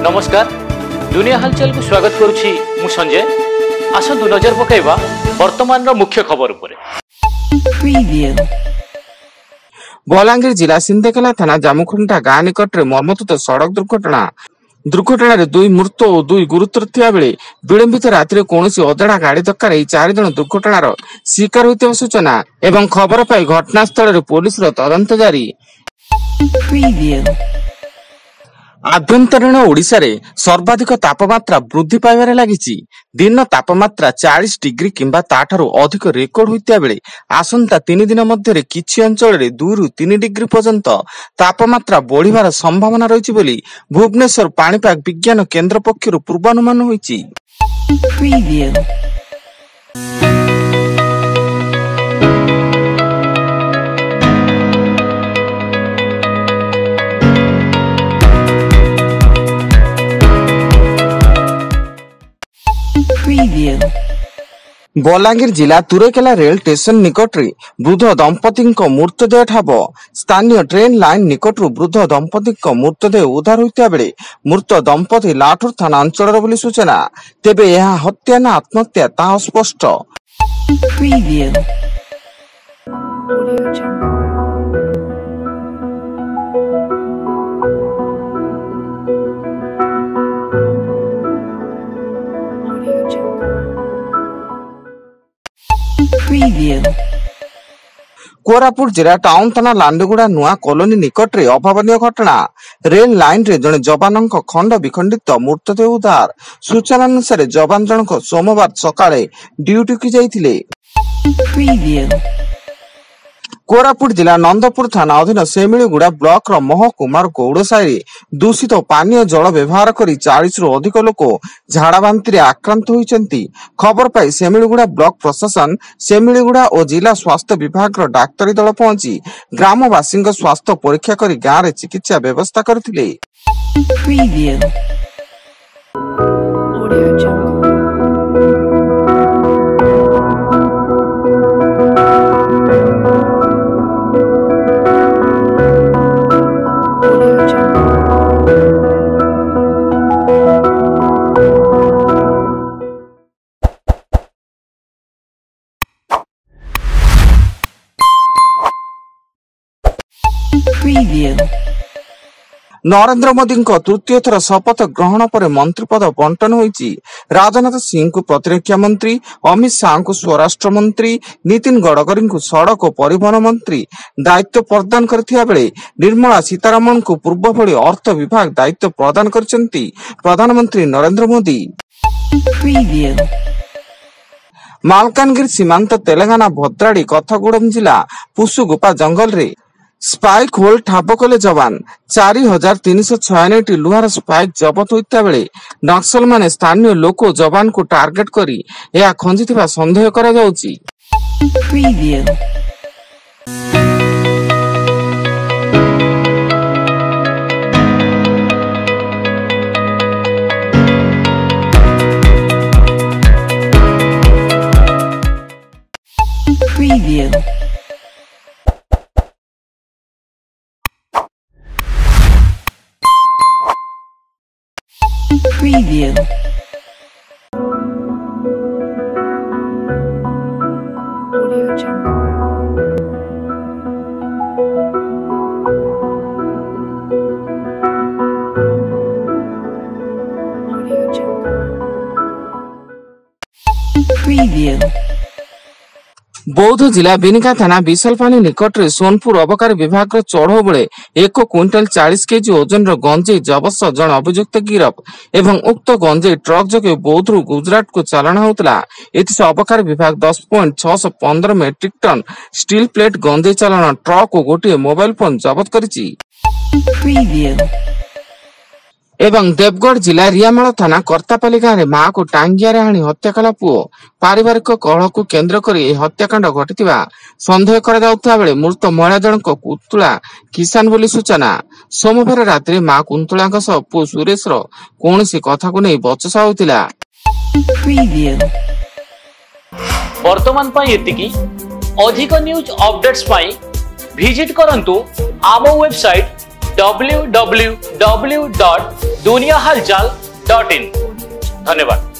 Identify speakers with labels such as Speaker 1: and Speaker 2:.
Speaker 1: नमस्कार दुनिया हलचल को स्वागत करुछि मु संजय। आसंतु नजर पकाइबा वर्तमान मुख्य खबर उपरे।
Speaker 2: बलांगीर जिला सिंदेकेला थाना जामुखुंटा गाँ निकट में मर्मतुत सड़क दुर्घटना दुई मृत और दुई गुरुतर थिया बेले विलंबित राति कौन अजड़ा गाड़ी धक्का 4 जन दुर्घटनार शिकार होता सूचना एवं खबर पाई घटनास्थल पुलिस तदंत जारी। आभ्यंतरीण ओडिशा रे सर्वाधिक तापमात्रा वृद्धि पाइबारे लागिछि। दिन तापमात्रा 40 डिग्री किंबा ताठारु अधिक रेकर्ड होइता बेले आसंता 3 दिन मध्य किछि अंचल रे 2 रु 3 डिग्री पर्यंत तापमात्रा बढ़िबार संभावना रहिछि बोली भुवनेश्वर पाणीपाग विज्ञान केंद्र पक्षरु पूर्वानुमान होइछि। बलांगीर जिला तुरेकेला रेल स्टेशन निकट वृद्ध दंपति मृतदेह ठाब स्थानीय ट्रेन लाइन निकट वृद्ध दंपति मृतदेह उद्धार होता बेले मृत दंपति लाठूर थाना अंचल बोली सूचना। तेबे यह हत्या ना आत्महत्या ता स्पष्ट। कोरापुट जिला टाउन थाना लांडुगुड़ा नुआ कॉलोनी निकट रे अभावनीय घटना। रेल लाइन रे जने जवान खंड विखंडित मृतदेह उद्धार। सूचना अनुसार जवान जनक सोमवार सकाळे ड्यूटी की जाइथिले। कोरापुट जिला नंदपुर थाना अधीन सेमिलीगुड़ा ब्लॉक रो महकुमार गौड़साई दूषित पानीय जल व्यवहार करी 40 रु अधिक लोक झाड़ा बांती आक्रांत होइचंती। खबर पाई सेमिलीगुड़ा ब्लॉक प्रशासन सेमिलीगुड़ा और जिला स्वास्थ्य विभाग रो डाक्तरी दल पहुंची ग्रामवासी स्वास्थ्य परीक्षा करी गाँव रे चिकित्सा व्यवस्था करथिले। नरेंद्र मोदी तृतीय थर शपथ ग्रहण पर मंत्री पद बंटन होइछि। राजनाथ सिंह को प्रतिरक्षा मंत्री, अमित शाह को स्वराष्ट्र मंत्री, नितिन गडकरी को सड़क और परिवहन मंत्री दायित्व प्रदान करथिया बेले निर्मला सीतारमण को पूर्व भली अर्थ विभाग दायित्व प्रदान करछंती प्रधानमंत्री नरेंद्र मोदी। मालकानगिरी सीमांत तेलंगाना भद्राड़ी कथगुड़म जिला पुसुगुपा जंगल रे स्पाइक होल ठाब कले जवान। 4396 लुहार स्पाइक जबत होता बेले नक्सल माने स्थानीय लोक जवान को टार्गेट करी यह खंजिथिबा संदेह करा जाउची। बौद्ध जिला बिनिका थाना विशालपानी निकट रे सोनपुर अबकारी विभाग चढ़ऊ बेले 1 क्विंटाल 40 केजी ओजन गंजेई जबत जन अभियुक्त गिरफ एवं उक्त गंजेई ट्रक जोगे बौद्ध गुजरात को चालाण होता। एथिसे अबकारी विभाग 10.615 मेट्रिक टन स्टील प्लेट गंजेई चालाण ट्रक और गोटे मोबाइल फोन जबत करिछि। एवं देवगढ़ जिला रियामाल थाना कर्तापाली गाँव में मां को टांगिया हाणी हत्या कला पुओ पारिवारिक कलह को केन्द्र कर हत्याकांड घटिथिबा संदेह करा जाउथा बेले मृत महिला जनक कुंतुला किसान बोली सूचना। सोमवार रात्रि मां कुंतुला पुओ सुरेश कौनसी कथा को नहीं बचसा होतिला।
Speaker 1: वर्तमान पाई एतिकी अधिक न्यूज अपडेट्स पाई विजिट करंतु आम वेबसाइट www.duniyahalchal.in। धन्यवाद।